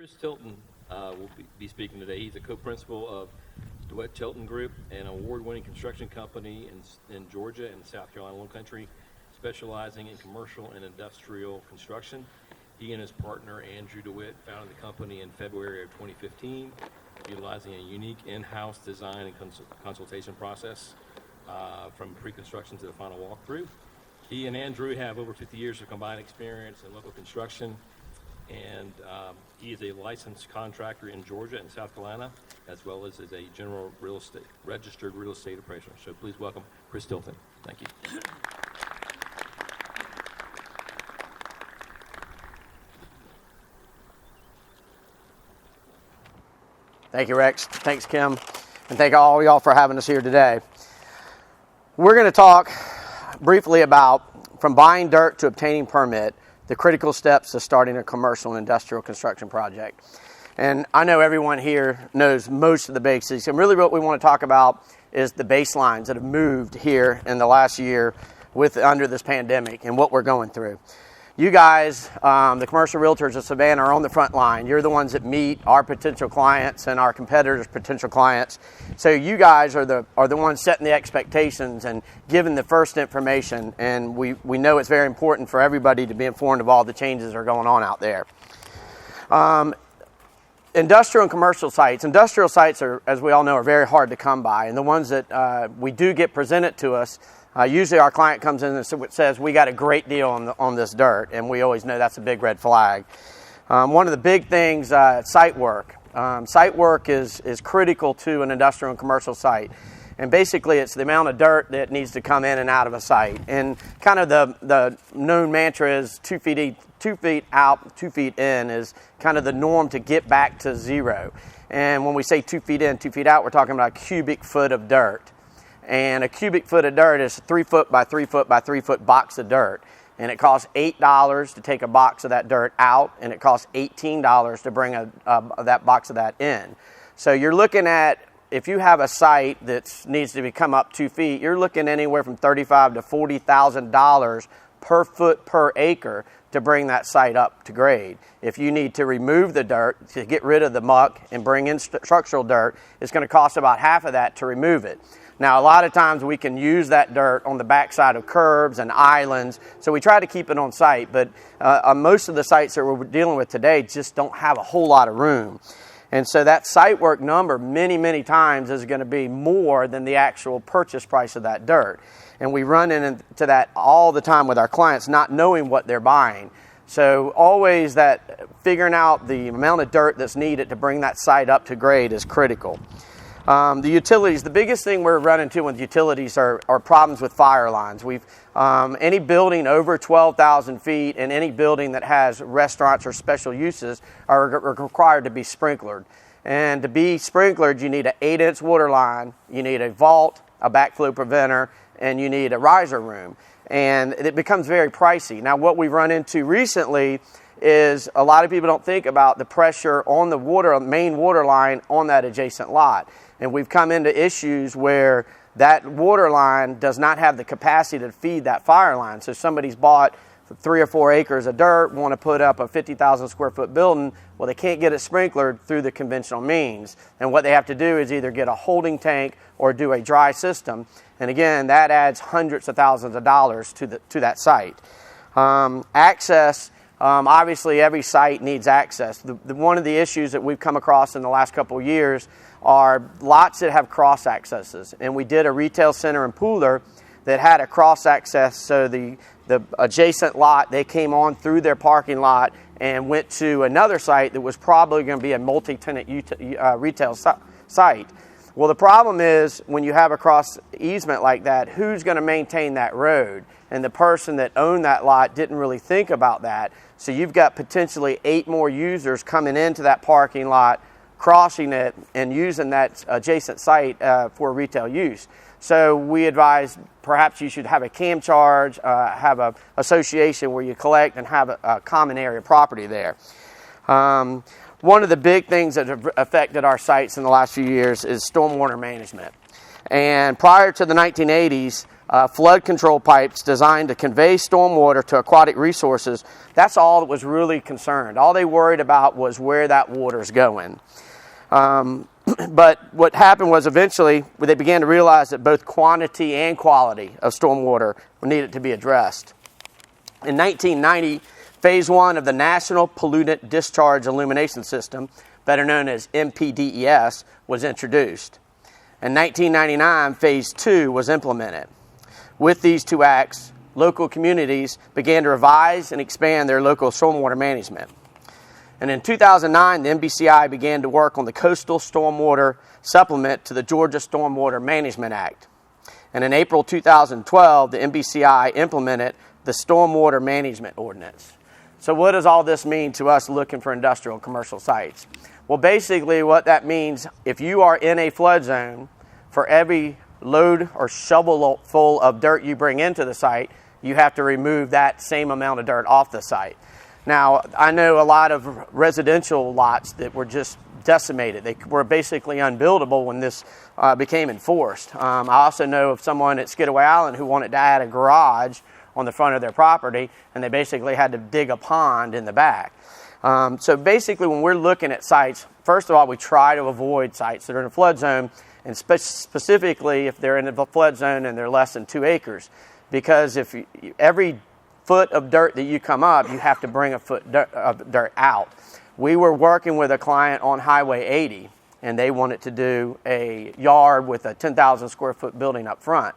Dewitt Tilton will be speaking today. He's a co-principal of Dewitt Tilton Group, an award-winning construction company in Georgia and South Carolina Lowcountry, specializing in commercial and industrial construction. He and his partner, Andrew Dewitt, founded the company in February of 2015, utilizing a unique in-house design and consultation process from pre-construction to the final walkthrough. He and Andrew have over 50 years of combined experience in local construction, and he is a licensed contractor in Georgia and South Carolina, as well as a general registered real estate appraiser. So please welcome Chris Tilton. Thank you. Thank you, Rex. Thanks, Kim. And thank all y'all for having us here today. We're going to talk briefly about from buying dirt to obtaining permit, the critical steps to starting a commercial and industrial construction project. And I know everyone here knows most of the basics. And really what we want to talk about is the baselines that have moved here in the last year under this pandemic and what we're going through. You guys, the commercial realtors of Savannah, are on the front line. You're the ones that meet our potential clients and our competitors' potential clients. So you guys are the ones setting the expectations and giving the first information. And we know it's very important for everybody to be informed of all the changes that are going on out there. Industrial and commercial sites. Industrial sites are, as we all know, are very hard to come by. And the ones that we do get presented to us, usually our client comes in and says, we got a great deal on this dirt, and we always know that's a big red flag. One of the big things, site work. Site work is critical to an industrial and commercial site. And basically it's the amount of dirt that needs to come in and out of a site. And kind of the known mantra is 2 feet out, 2 feet in is kind of the norm to get back to zero. And when we say 2 feet in, 2 feet out, we're talking about a cubic foot of dirt. And a cubic foot of dirt is a 3 foot by 3 foot by 3 foot box of dirt. And it costs $8 to take a box of that dirt out, and it costs $18 to bring that box of that in. So you're looking at, if you have a site that needs to come up 2 feet, you're looking anywhere from $35,000 to $40,000 per foot per acre to bring that site up to grade. If you need to remove the dirt to get rid of the muck and bring in structural dirt, it's going to cost about half of that to remove it. Now, a lot of times we can use that dirt on the backside of curbs and islands, so we try to keep it on site, but most of the sites that we're dealing with today just don't have a whole lot of room. And so that site work number many, many times is going to be more than the actual purchase price of that dirt. And we run into that all the time with our clients, not knowing what they're buying. So always that figuring out the amount of dirt that's needed to bring that site up to grade is critical. The utilities, the biggest thing we're running into with utilities are problems with fire lines. Any building over 12,000 feet and any building that has restaurants or special uses are required to be sprinklered. And to be sprinklered, you need an 8-inch water line, you need a vault, a backflow preventer, and you need a riser room. And it becomes very pricey. Now, what we've run into recently is a lot of people don't think about the pressure on the main water line on that adjacent lot. And we've come into issues where that water line does not have the capacity to feed that fire line. So somebody's bought 3 or 4 acres of dirt, want to put up a 50,000 square foot building. Well, they can't get it sprinklered through the conventional means. And what they have to do is either get a holding tank or do a dry system. And again, that adds hundreds of thousands of dollars to that site. Access. Obviously, every site needs access. One of the issues that we've come across in the last couple of years are lots that have cross accesses. And we did a retail center in Pooler that had a cross access. So the adjacent lot, they came on through their parking lot and went to another site that was probably going to be a multi-tenant retail site. Well, the problem is when you have a cross easement like that, who's going to maintain that road? And the person that owned that lot didn't really think about that. So you've got potentially 8 more users coming into that parking lot, crossing it, and using that adjacent site for retail use. So we advise perhaps you should have a CAM charge, have an association where you collect and have a common area property there. One of the big things that have affected our sites in the last few years is stormwater management. And prior to the 1980s, flood control pipes designed to convey stormwater to aquatic resources. That's all that was really concerned. All they worried about was where that water's going. But what happened was eventually they began to realize that both quantity and quality of stormwater needed to be addressed. In 1990, Phase 1 of the National Pollutant Discharge Illumination System, better known as NPDES, was introduced. In 1999, Phase 2 was implemented. With these two acts, local communities began to revise and expand their local stormwater management. And in 2009, the NBCI began to work on the Coastal Stormwater Supplement to the Georgia Stormwater Management Act. And in April 2012, the NBCI implemented the Stormwater Management Ordinance. So what does all this mean to us looking for industrial and commercial sites? Well, basically what that means, if you are in a flood zone, for every load or shovel full of dirt you bring into the site, you have to remove that same amount of dirt off the site. Now, I know a lot of residential lots that were just decimated. They were basically unbuildable when this became enforced. I also know of someone at Skidaway Island who wanted to add a garage on the front of their property, and they basically had to dig a pond in the back. So basically, when we're looking at sites, first of all, we try to avoid sites that are in a flood zone, and specifically if they're in a flood zone and they're less than 2 acres. Because if every foot of dirt that you come up, you have to bring a foot of dirt out. We were working with a client on Highway 80, and they wanted to do a yard with a 10,000 square foot building up front.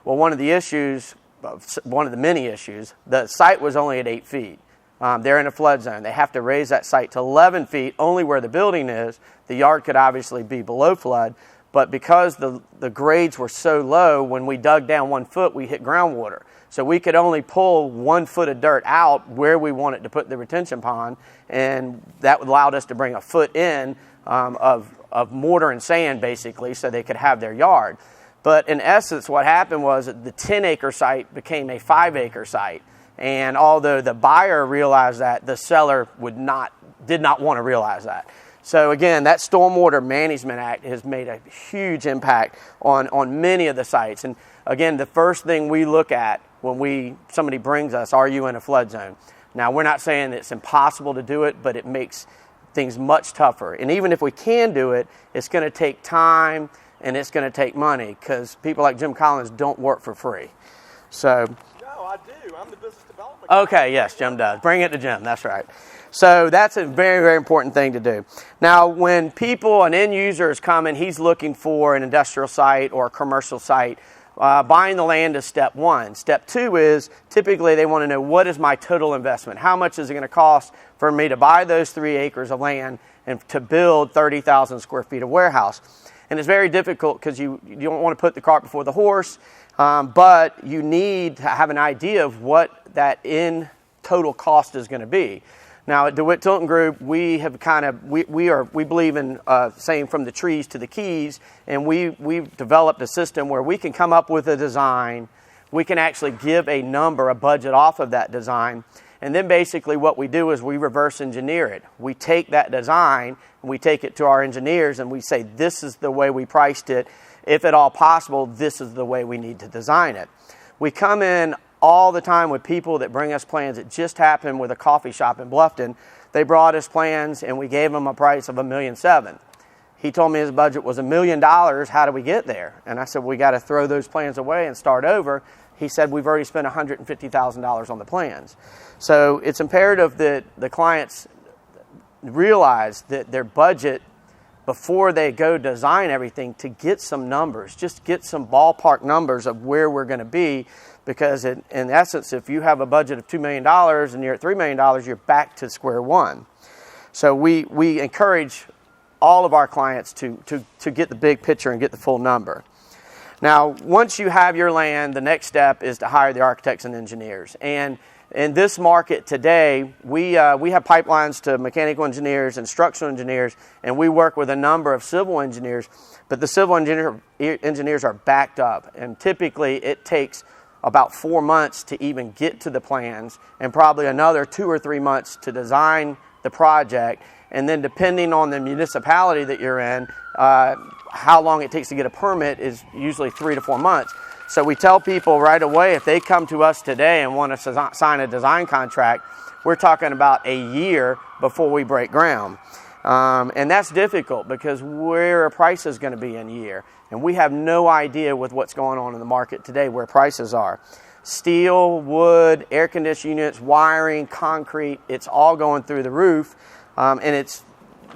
Well, one of the many issues, the site was only at 8 feet. They're in a flood zone. They have to raise that site to 11 feet, only where the building is. The yard could obviously be below flood, but because the grades were so low, when we dug down 1 foot, we hit groundwater. So we could only pull 1 foot of dirt out where we wanted to put the retention pond, and that allowed us to bring a foot in of mortar and sand, basically, so they could have their yard. But in essence, what happened was that the 10-acre site became a 5-acre site. And although the buyer realized that, the seller did not want to realize that. So again, that Stormwater Management Act has made a huge impact on many of the sites. And again, the first thing we look at when somebody brings us, are you in a flood zone? Now, we're not saying it's impossible to do it, but it makes things much tougher. And even if we can do it, it's going to take time and it's going to take money, because people like Jim Collins don't work for free. So. No, I do. I'm the business development guy. Okay, yes, Jim does. Bring it to Jim. That's right. So that's a very, very important thing to do. Now, when an end user is coming, he's looking for an industrial site or a commercial site. Buying the land is step one. Step two is typically they want to know, what is my total investment? How much is it going to cost for me to buy those 3 acres of land and to build 30,000 square feet of warehouse? And it's very difficult because you don't want to put the cart before the horse, but you need to have an idea of what that in total cost is going to be. Now at Dewitt Tilton Group, we have we believe in saying from the trees to the keys, and we've developed a system where we can come up with a design, we can actually give a number, a budget off of that design, and then basically what we do is we reverse engineer it. We take that design and we take it to our engineers and we say, this is the way we priced it. If at all possible, this is the way we need to design it. We come in all the time with people that bring us plans. It just happened with a coffee shop in Bluffton. They brought us plans and we gave them a price of $1.7 million. He told me his budget was $1 million. How do we get there? And I said, we got to throw those plans away and start over. He said, we've already spent $150,000 on the plans. So it's imperative that the clients realize that their budget, before they go design everything, to get some numbers, just get some ballpark numbers of where we're going to be. Because in essence, if you have a budget of $2 million and you're at $3 million, you're back to square one. So we encourage all of our clients to get the big picture and get the full number. Now, once you have your land, the next step is to hire the architects and engineers. And in this market today, we have pipelines to mechanical engineers and structural engineers, and we work with a number of civil engineers. But the civil engineers are backed up, and typically it takes about 4 months to even get to the plans, and probably another 2 or 3 months to design the project. And then depending on the municipality that you're in, how long it takes to get a permit is usually 3 to 4 months. So we tell people right away, if they come to us today and want to sign a design contract, we're talking about a year before we break ground. And that's difficult because where a price is going to be in a year. And we have no idea with what's going on in the market today where prices are. Steel, wood, air conditioning units, wiring, concrete, it's all going through the roof. And it's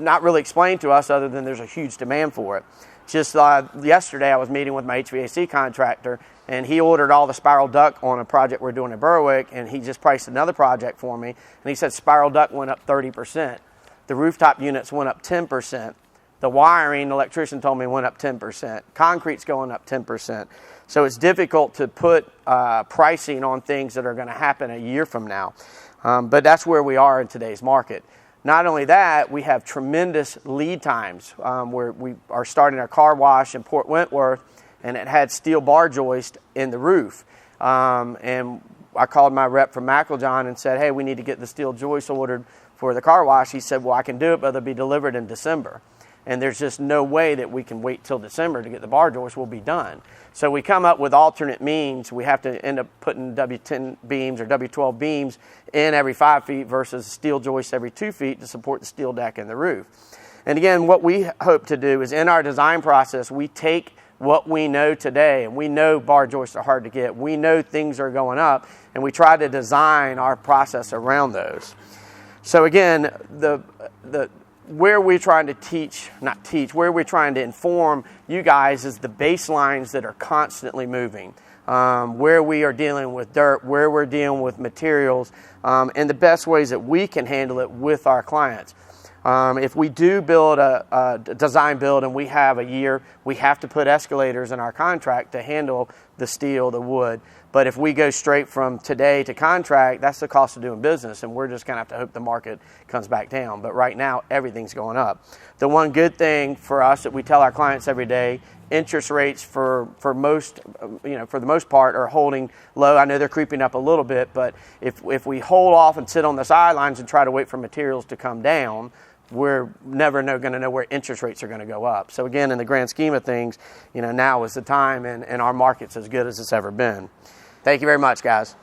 not really explained to us other than there's a huge demand for it. Just yesterday I was meeting with my HVAC contractor, and he ordered all the spiral duct on a project we're doing in Berwick, and he just priced another project for me, and he said spiral duct went up 30%. The rooftop units went up 10%. The wiring, the electrician told me, went up 10%. Concrete's going up 10%. So it's difficult to put pricing on things that are going to happen a year from now. But that's where we are in today's market. Not only that, we have tremendous lead times where we are starting our car wash in Port Wentworth, and it had steel bar joist in the roof. And I called my rep from Macklejohn and said, hey, we need to get the steel joist ordered for the car wash. He said, well, I can do it, but they'll be delivered in December. And there's just no way that we can wait till December to get the bar joist. Will be done. So we come up with alternate means. We have to end up putting W10 beams or W12 beams in every 5 feet versus steel joists every 2 feet to support the steel deck and the roof. And again, what we hope to do is in our design process, we take what we know today, and we know bar joists are hard to get. We know things are going up, and we try to design our process around those. So again, where we're trying to where we're trying to inform you guys is the baselines that are constantly moving. Where we are dealing with dirt, where we're dealing with materials, and the best ways that we can handle it with our clients. If we do build a design build and we have a year, we have to put escalators in our contract to handle the steel, the wood. But if we go straight from today to contract, that's the cost of doing business, and we're just going to have to hope the market comes back down. But right now, everything's going up. The one good thing for us that we tell our clients every day, interest rates for the most part are holding low. I know they're creeping up a little bit, but if we hold off and sit on the sidelines and try to wait for materials to come down, we're never going to know where interest rates are going to go up. So again, in the grand scheme of things, now is the time, and our market's as good as it's ever been. Thank you very much, guys.